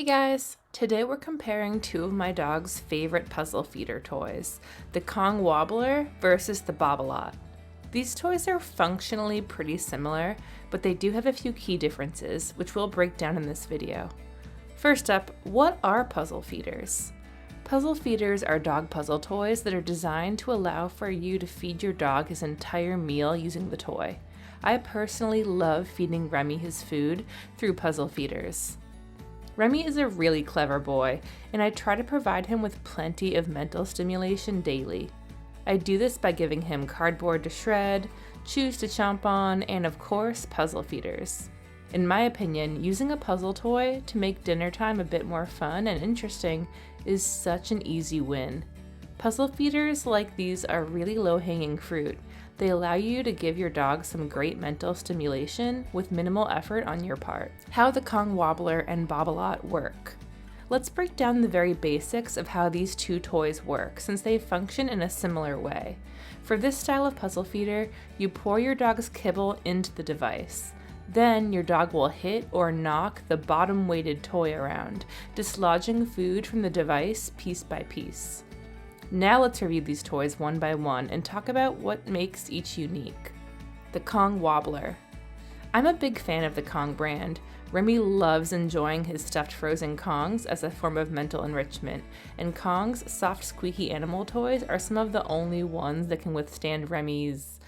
Hey guys! Today we're comparing two of my dog's favorite puzzle feeder toys, the Kong Wobbler versus the BobALot. These toys are functionally pretty similar, but they do have a few key differences, which we'll break down in this video. First up, what are puzzle feeders? Puzzle feeders are dog puzzle toys that are designed to allow for you to feed your dog his entire meal using the toy. I personally love feeding Remy his food through puzzle feeders. Remy is a really clever boy, and I try to provide him with plenty of mental stimulation daily. I do this by giving him cardboard to shred, chews to chomp on, and of course, puzzle feeders. In my opinion, using a puzzle toy to make dinner time a bit more fun and interesting is such an easy win. Puzzle feeders like these are really low-hanging fruit. They allow you to give your dog some great mental stimulation with minimal effort on your part. How the Kong Wobbler and BobALot work. Let's break down the very basics of how these two toys work, since they function in a similar way. For this style of puzzle feeder, you pour your dog's kibble into the device. Then your dog will hit or knock the bottom-weighted toy around, dislodging food from the device piece by piece. Now let's review these toys one by one and talk about what makes each unique. The Kong Wobbler. I'm a big fan of the Kong brand. Remy loves enjoying his stuffed frozen Kongs as a form of mental enrichment, and Kong's soft squeaky animal toys are some of the only ones that can withstand Remy's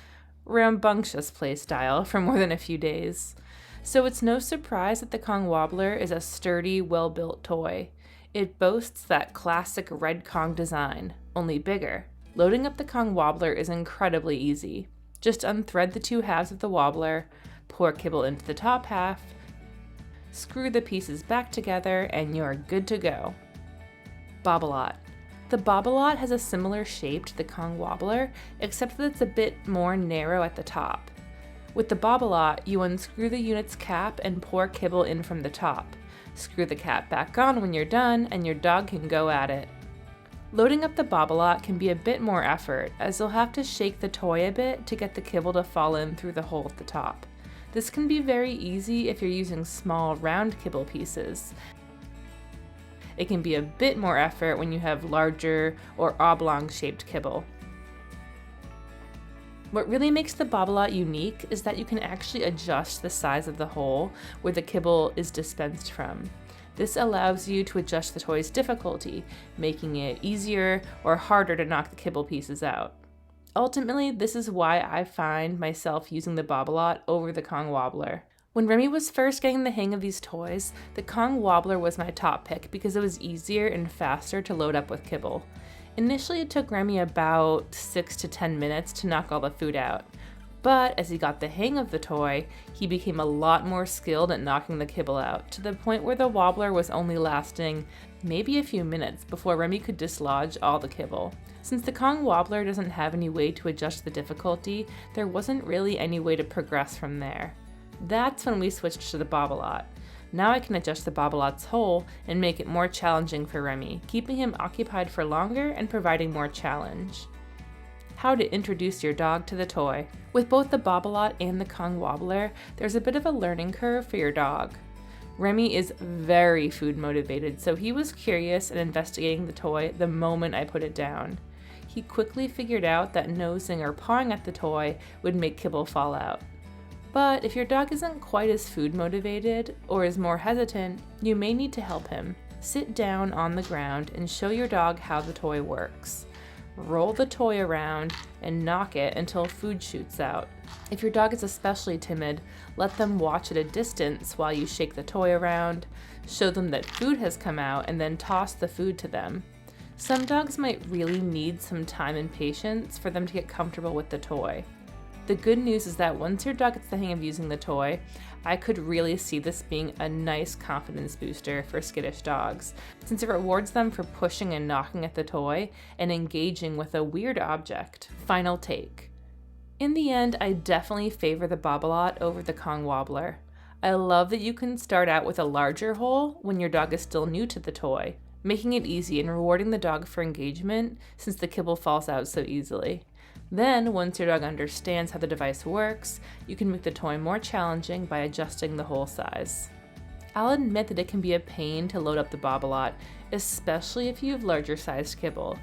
rambunctious play style for more than a few days. So it's no surprise that the Kong Wobbler is a sturdy, well-built toy. It boasts that classic red Kong design, only bigger. Loading up the Kong Wobbler is incredibly easy. Just unthread the two halves of the wobbler, pour kibble into the top half, screw the pieces back together, and you're good to go. BobALot. The BobALot has a similar shape to the Kong Wobbler, except that it's a bit more narrow at the top. With the BobALot, you unscrew the unit's cap and pour kibble in from the top. Screw the cap back on when you're done, and your dog can go at it. Loading up the BobALot can be a bit more effort, as you'll have to shake the toy a bit to get the kibble to fall in through the hole at the top. This can be very easy if you're using small, round kibble pieces. It can be a bit more effort when you have larger or oblong-shaped kibble. What really makes the BobALot unique is that you can actually adjust the size of the hole where the kibble is dispensed from. This allows you to adjust the toy's difficulty, making it easier or harder to knock the kibble pieces out. Ultimately, this is why I find myself using the BobALot over the Kong Wobbler. When Remy was first getting the hang of these toys, the Kong Wobbler was my top pick because it was easier and faster to load up with kibble. Initially, it took Remy about 6 to 10 minutes to knock all the food out, but as he got the hang of the toy, he became a lot more skilled at knocking the kibble out, to the point where the wobbler was only lasting maybe a few minutes before Remy could dislodge all the kibble. Since the Kong Wobbler doesn't have any way to adjust the difficulty, there wasn't really any way to progress from there. That's when we switched to the BobALot. Now I can adjust the BobALot's hole and make it more challenging for Remy, keeping him occupied for longer and providing more challenge. How to introduce your dog to the toy. With both the BobALot and the Kong Wobbler, there's a bit of a learning curve for your dog. Remy is very food motivated, so he was curious and investigating the toy the moment I put it down. He quickly figured out that nosing or pawing at the toy would make kibble fall out. But if your dog isn't quite as food motivated or is more hesitant, you may need to help him. Sit down on the ground and show your dog how the toy works. Roll the toy around and knock it until food shoots out. If your dog is especially timid, let them watch at a distance while you shake the toy around, show them that food has come out, and then toss the food to them. Some dogs might really need some time and patience for them to get comfortable with the toy. The good news is that once your dog gets the hang of using the toy, I could really see this being a nice confidence booster for skittish dogs, since it rewards them for pushing and knocking at the toy and engaging with a weird object. Final take. In the end, I definitely favor the BobALot over the Kong Wobbler. I love that you can start out with a larger hole when your dog is still new to the toy, making it easy and rewarding the dog for engagement since the kibble falls out so easily. Then, once your dog understands how the device works, you can make the toy more challenging by adjusting the hole size. I'll admit that it can be a pain to load up the BobALot, especially if you have larger sized kibble.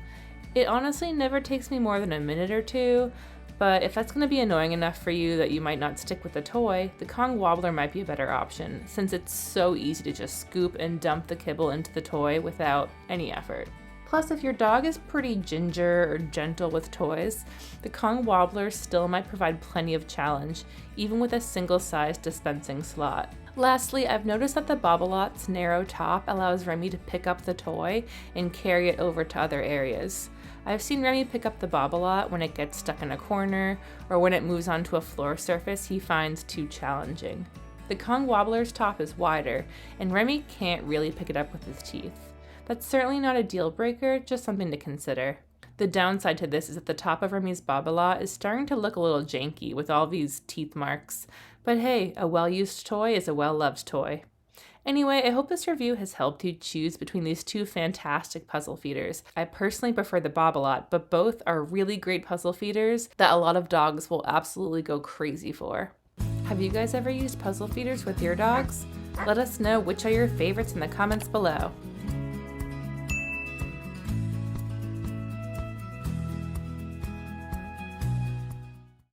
It honestly never takes me more than a minute or two, but if that's going to be annoying enough for you that you might not stick with the toy, the Kong Wobbler might be a better option, since it's so easy to just scoop and dump the kibble into the toy without any effort. Plus, if your dog is pretty ginger or gentle with toys, the Kong Wobbler still might provide plenty of challenge, even with a single-sized dispensing slot. Lastly, I've noticed that the BobALot's narrow top allows Remy to pick up the toy and carry it over to other areas. I've seen Remy pick up the BobALot when it gets stuck in a corner or when it moves onto a floor surface he finds too challenging. The Kong Wobbler's top is wider, and Remy can't really pick it up with his teeth. That's certainly not a deal breaker, just something to consider. The downside to this is that the top of Remy's BobALot is starting to look a little janky with all these teeth marks. But hey, a well-used toy is a well-loved toy. Anyway, I hope this review has helped you choose between these two fantastic puzzle feeders. I personally prefer the BobALot, but both are really great puzzle feeders that a lot of dogs will absolutely go crazy for. Have you guys ever used puzzle feeders with your dogs? Let us know which are your favorites in the comments below.